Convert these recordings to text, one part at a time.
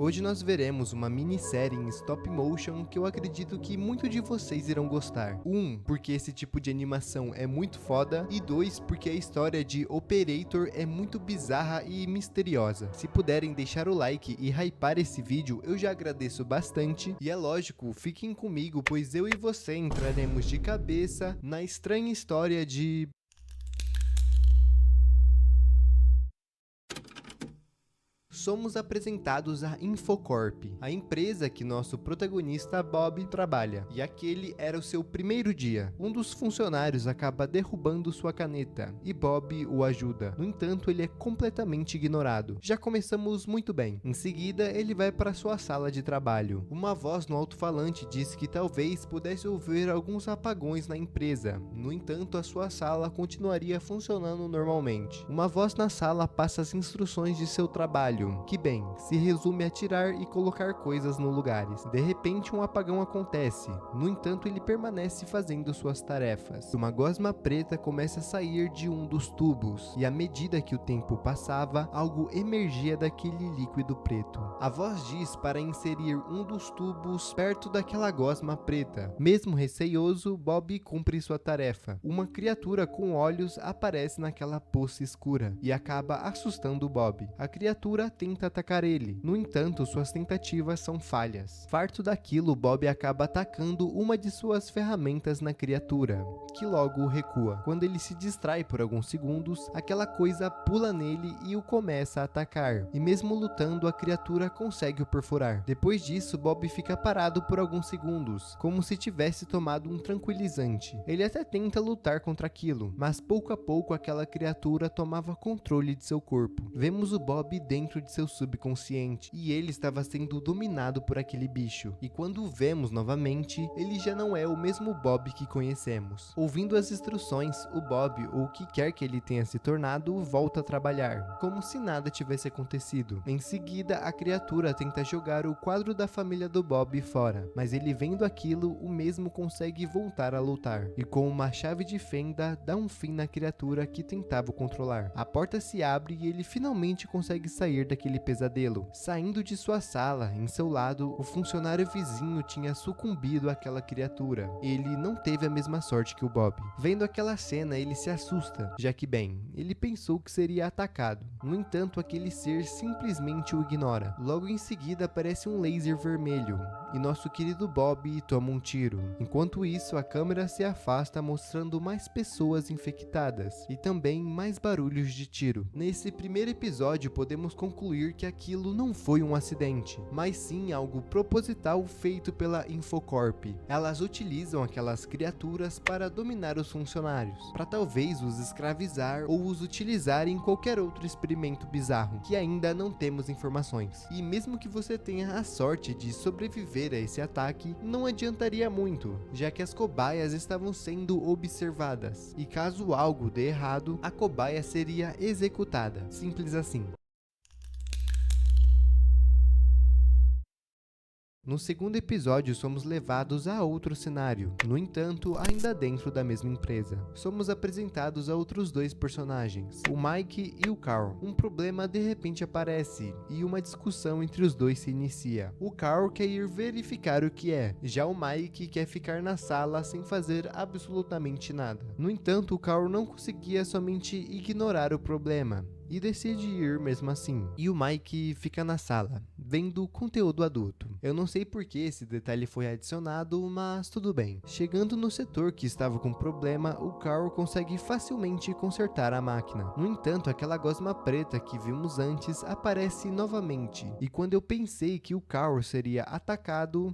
Hoje nós veremos uma minissérie em stop motion que eu acredito que muitos de vocês irão gostar. 1, porque esse tipo de animação é muito foda, e 2, porque a história de Operator é muito bizarra e misteriosa. Se puderem deixar o like e hypar esse vídeo, eu já agradeço bastante, e é lógico, fiquem comigo, pois eu e você entraremos de cabeça na estranha história de... Somos apresentados a Infocorp, a empresa que nosso protagonista Bob trabalha, e aquele era o seu primeiro dia. Um dos funcionários acaba derrubando sua caneta, e Bob o ajuda. No entanto, ele é completamente ignorado. Já começamos muito bem. Em seguida, ele vai para sua sala de trabalho. Uma voz no alto-falante diz que talvez pudesse ouvir alguns apagões na empresa. No entanto, a sua sala continuaria funcionando normalmente. Uma voz na sala passa as instruções de seu trabalho, que bem, se resume a tirar e colocar coisas no lugares. De repente um apagão acontece, no entanto ele permanece fazendo suas tarefas. Uma gosma preta começa a sair de um dos tubos, e à medida que o tempo passava, algo emergia daquele líquido preto. A voz diz para inserir um dos tubos perto daquela gosma preta. Mesmo receioso, Bob cumpre sua tarefa. Uma criatura com olhos aparece naquela poça escura, e acaba assustando Bob. A criatura tenta atacar ele, no entanto suas tentativas são falhas. Farto daquilo, Bob acaba atacando uma de suas ferramentas na criatura, que logo recua. Quando ele se distrai por alguns segundos, aquela coisa pula nele e o começa a atacar, e mesmo lutando a criatura consegue o perfurar. Depois disso, Bob fica parado por alguns segundos, como se tivesse tomado um tranquilizante. Ele até tenta lutar contra aquilo, mas pouco a pouco aquela criatura tomava controle de seu corpo. Vemos o Bob dentro de seu subconsciente, e ele estava sendo dominado por aquele bicho, e quando o vemos novamente, ele já não é o mesmo Bob que conhecemos. Ouvindo as instruções, o Bob, ou o que quer que ele tenha se tornado, volta a trabalhar, como se nada tivesse acontecido. Em seguida, a criatura tenta jogar o quadro da família do Bob fora, mas ele vendo aquilo, o mesmo consegue voltar a lutar, e com uma chave de fenda, dá um fim na criatura que tentava o controlar. A porta se abre e ele finalmente consegue sair daquele pesadelo. Saindo de sua sala, em seu lado, o funcionário vizinho tinha sucumbido àquela criatura. Ele não teve a mesma sorte que o Bob. Vendo aquela cena, ele se assusta, já que bem, ele pensou que seria atacado. No entanto, aquele ser simplesmente o ignora. Logo em seguida aparece um laser vermelho, e nosso querido Bob toma um tiro. Enquanto isso, a câmera se afasta mostrando mais pessoas infectadas, e também mais barulhos de tiro. Nesse primeiro episódio, podemos concluir que aquilo não foi um acidente, mas sim algo proposital feito pela Infocorp. Elas utilizam aquelas criaturas para dominar os funcionários, para talvez os escravizar ou os utilizar em qualquer outro experimento bizarro, que ainda não temos informações. E mesmo que você tenha a sorte de sobreviver a esse ataque, não adiantaria muito, já que as cobaias estavam sendo observadas, e caso algo dê errado, a cobaia seria executada. Simples assim. No segundo episódio, somos levados a outro cenário, no entanto, ainda dentro da mesma empresa. Somos apresentados a outros dois personagens, o Mike e o Carl. Um problema de repente aparece, e uma discussão entre os dois se inicia. O Carl quer ir verificar o que é, já o Mike quer ficar na sala sem fazer absolutamente nada. No entanto, o Carl não conseguia somente ignorar o problema, e decide ir mesmo assim. E o Mike fica na sala, vendo conteúdo adulto. Eu não sei por que esse detalhe foi adicionado, mas tudo bem. Chegando no setor que estava com problema, o Carl consegue facilmente consertar a máquina. No entanto, aquela gosma preta que vimos antes aparece novamente. E quando eu pensei que o Carl seria atacado...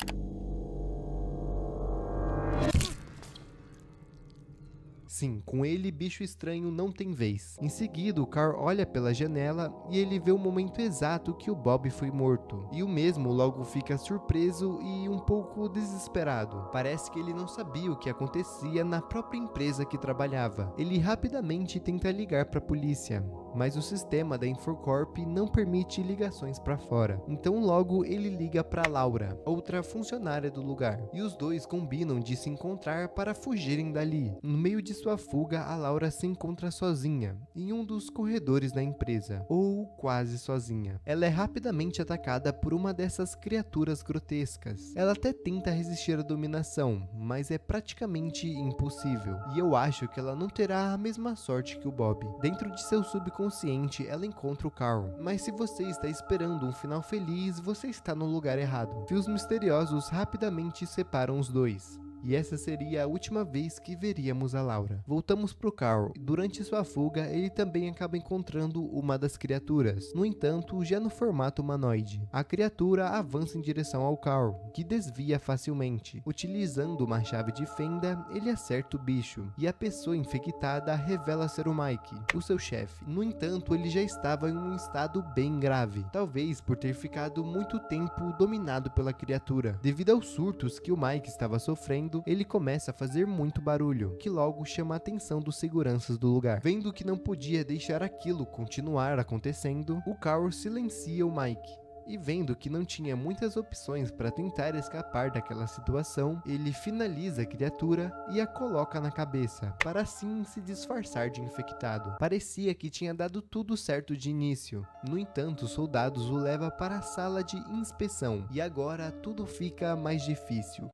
Sim, com ele, bicho estranho não tem vez. Em seguida, o Carl olha pela janela e ele vê o momento exato que o Bob foi morto. E o mesmo logo fica surpreso e um pouco desesperado. Parece que ele não sabia o que acontecia na própria empresa que trabalhava. Ele rapidamente tenta ligar para a polícia, mas o sistema da Infocorp não permite ligações para fora. Então logo ele liga para Laura, outra funcionária do lugar, e os dois combinam de se encontrar para fugirem dali. No meio de sua fuga, a Laura se encontra sozinha em um dos corredores da empresa, ou quase sozinha. Ela é rapidamente atacada por uma dessas criaturas grotescas. Ela até tenta resistir à dominação, mas é praticamente impossível, e eu acho que ela não terá a mesma sorte que o Bob. Dentro de seu subconsciente, ela encontra o Carl, mas se você está esperando um final feliz, você está no lugar errado. Fios misteriosos rapidamente separam os dois. E essa seria a última vez que veríamos a Laura. Voltamos pro Carl. Durante sua fuga, ele também acaba encontrando uma das criaturas. No entanto, já no formato humanoide. A criatura avança em direção ao Carl, que desvia facilmente. Utilizando uma chave de fenda, ele acerta o bicho. E a pessoa infectada revela ser o Mike, o seu chefe. No entanto, ele já estava em um estado bem grave. Talvez por ter ficado muito tempo dominado pela criatura. Devido aos surtos que o Mike estava sofrendo, ele começa a fazer muito barulho, que logo chama a atenção dos seguranças do lugar. Vendo que não podia deixar aquilo continuar acontecendo, o Carl silencia o Mike. E vendo que não tinha muitas opções para tentar escapar daquela situação, ele finaliza a criatura e a coloca na cabeça, para assim se disfarçar de infectado. Parecia que tinha dado tudo certo de início. No entanto, os soldados o levam para a sala de inspeção, e agora tudo fica mais difícil.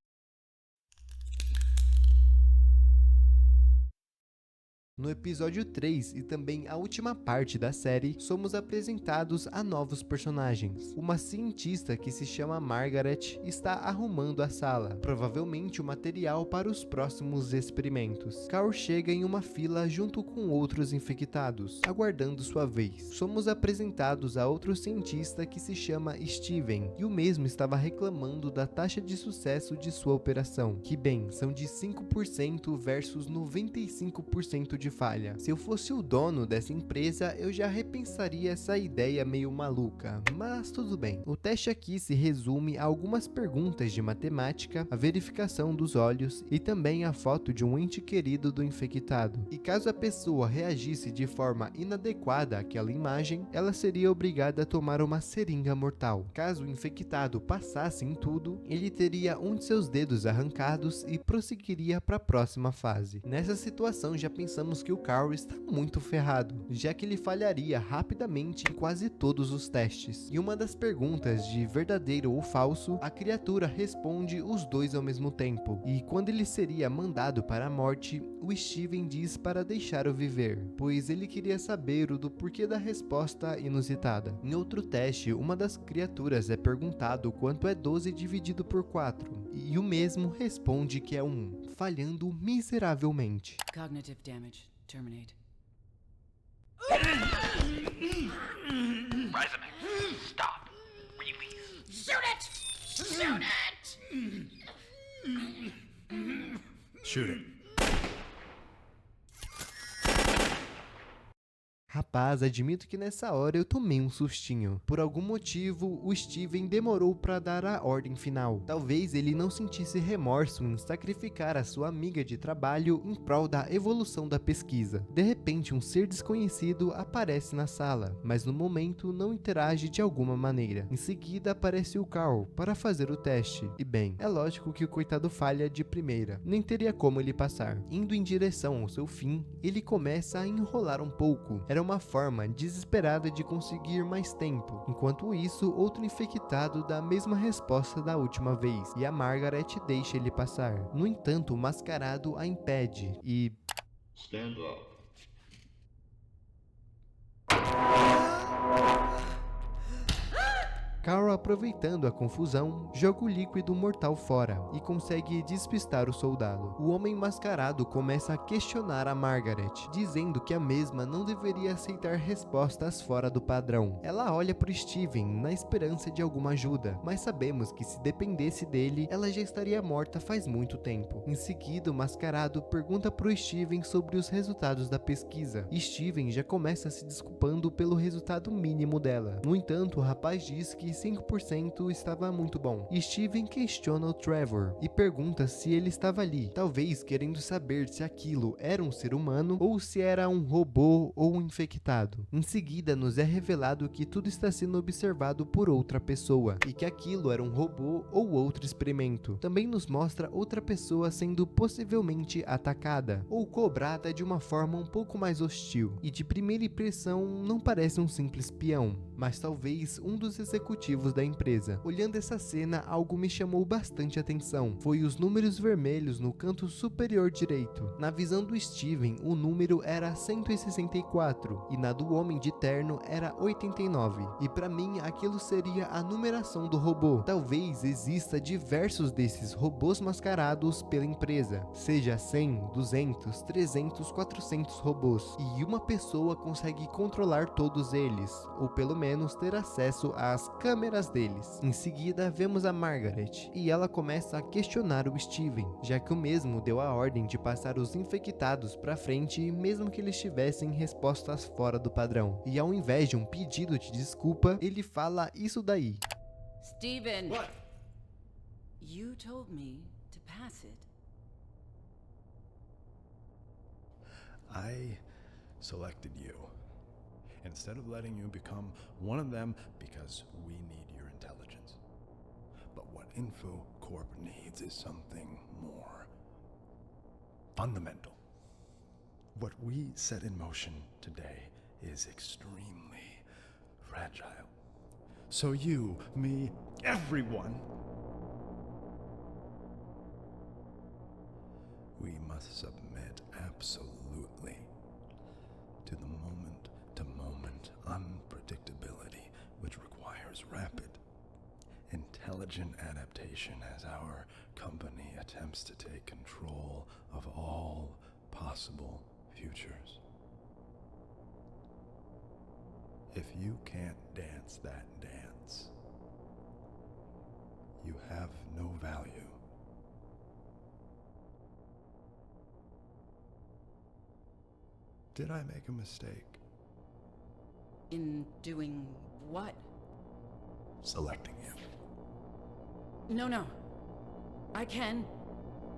No episódio 3 e também a última parte da série, somos apresentados a novos personagens. Uma cientista que se chama Margaret está arrumando a sala, provavelmente o material para os próximos experimentos. Carl chega em uma fila junto com outros infectados, aguardando sua vez. Somos apresentados a outro cientista que se chama Steven, e o mesmo estava reclamando da taxa de sucesso de sua operação, que bem, são de 5% versus 95% de falha. Se eu fosse o dono dessa empresa, eu já repensaria essa ideia meio maluca, mas tudo bem. O teste aqui se resume a algumas perguntas de matemática, a verificação dos olhos e também a foto de um ente querido do infectado. E caso a pessoa reagisse de forma inadequada àquela imagem, ela seria obrigada a tomar uma seringa mortal. Caso o infectado passasse em tudo, ele teria um de seus dedos arrancados e prosseguiria para a próxima fase. Nessa situação já pensamos que o Carl está muito ferrado, já que ele falharia rapidamente em quase todos os testes. E uma das perguntas de verdadeiro ou falso, a criatura responde os dois ao mesmo tempo. E quando ele seria mandado para a morte, o Steven diz para deixá-lo viver, pois ele queria saber o do porquê da resposta inusitada. Em outro teste, uma das criaturas é perguntado quanto é 12 dividido por 4, e o mesmo responde que é 1, falhando miseravelmente. Cognitive damage. Terminate. Resume. Stop. Release. Shoot it! Shoot it! Shoot it. Rapaz, admito que nessa hora eu tomei um sustinho. Por algum motivo, o Steven demorou para dar a ordem final. Talvez ele não sentisse remorso em sacrificar a sua amiga de trabalho em prol da evolução da pesquisa. De repente, um ser desconhecido aparece na sala, mas no momento não interage de alguma maneira. Em seguida, aparece o Carl para fazer o teste. E bem, é lógico que o coitado falha de primeira. Nem teria como ele passar. Indo em direção ao seu fim, ele começa a enrolar um pouco. Era uma forma desesperada de conseguir mais tempo. Enquanto isso, outro infectado dá a mesma resposta da última vez, e a Margaret deixa ele passar. No entanto, o mascarado a impede e... Stand up. Carl, aproveitando a confusão, joga o líquido mortal fora e consegue despistar o soldado. O homem mascarado começa a questionar a Margaret, dizendo que a mesma não deveria aceitar respostas fora do padrão. Ela olha para Steven na esperança de alguma ajuda, mas sabemos que se dependesse dele, ela já estaria morta faz muito tempo. Em seguida, o mascarado pergunta para o Steven sobre os resultados da pesquisa. Steven já começa se desculpando pelo resultado mínimo dela. No entanto, o rapaz diz que que 5% estava muito bom. Steven questiona o Trevor e pergunta se ele estava ali, talvez querendo saber se aquilo era um ser humano ou se era um robô ou um infectado. Em seguida, nos é revelado que tudo está sendo observado por outra pessoa e que aquilo era um robô ou outro experimento. Também nos mostra outra pessoa sendo possivelmente atacada ou cobrada de uma forma um pouco mais hostil, e de primeira impressão não parece um simples peão, mas talvez um dos executivos da empresa. Olhando essa cena, algo me chamou bastante atenção. Foi os números vermelhos no canto superior direito. Na visão do Steven, o número era 164 e na do homem de terno era 89. E para mim, aquilo seria a numeração do robô. Talvez exista diversos desses robôs mascarados pela empresa, seja 100, 200, 300, 400 robôs, e uma pessoa consegue controlar todos eles, ou pelo menos ter acesso às câmeras deles. Em seguida, vemos a Margaret, e ela começa a questionar o Steven, já que o mesmo deu a ordem de passar os infectados para frente, mesmo que eles tivessem respostas fora do padrão. E ao invés de um pedido de desculpa, ele fala isso daí. Steven! What? You told me to pass it. I selected you instead of letting you become one of them because we need your intelligence. But what InfoCorp needs is something more fundamental. What we set in motion today is extremely fragile. So you, me, everyone, we must submit absolutely to the moment-to-moment unpredictability which requires rapid, intelligent adaptation as our company attempts to take control of all possible futures. If you can't dance that dance, you have no value. Did I make a mistake? In doing what? Selecting you. No. I can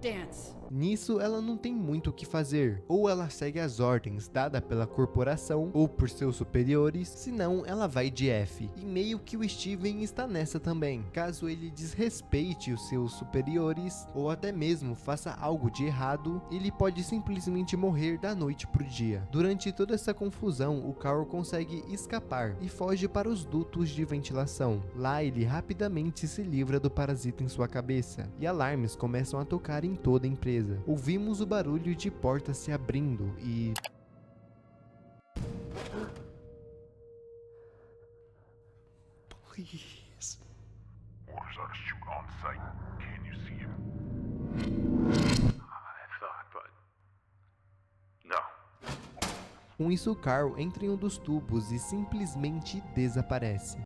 dance. Nisso, ela não tem muito o que fazer. Ou ela segue as ordens dadas pela corporação ou por seus superiores, senão ela vai de F. E meio que o Steven está nessa também. Caso ele desrespeite os seus superiores ou até mesmo faça algo de errado, ele pode simplesmente morrer da noite pro dia. Durante toda essa confusão, o Carl consegue escapar e foge para os dutos de ventilação. Lá ele rapidamente se livra do parasita em sua cabeça e alarmes começam a tocar em toda a empresa. Ouvimos o barulho de portas se abrindo e... Please. Orders are to shoot on sight. Can you see him? I thought, but... No. Com isso, Carl entra em um dos tubos e simplesmente desaparece.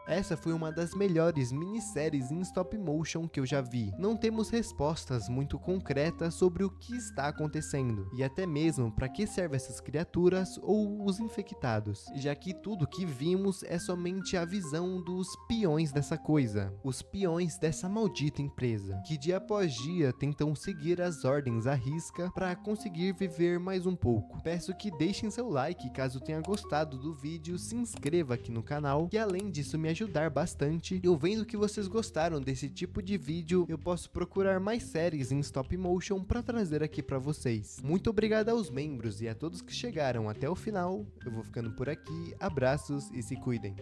Essa foi uma das melhores minisséries em stop motion que eu já vi. Não temos respostas muito concretas sobre o que está acontecendo, e até mesmo para que servem essas criaturas ou os infectados, já que tudo que vimos é somente a visão dos peões dessa coisa, os peões dessa maldita empresa, que dia após dia tentam seguir as ordens à risca para conseguir viver mais um pouco. Peço que deixem seu like caso tenha gostado do vídeo, se inscreva aqui no canal, que além disso me ajudar bastante. Eu vendo que vocês gostaram desse tipo de vídeo, eu posso procurar mais séries em stop motion para trazer aqui para vocês. Muito obrigado aos membros e a todos que chegaram até o final. Eu vou ficando por aqui, abraços e se cuidem.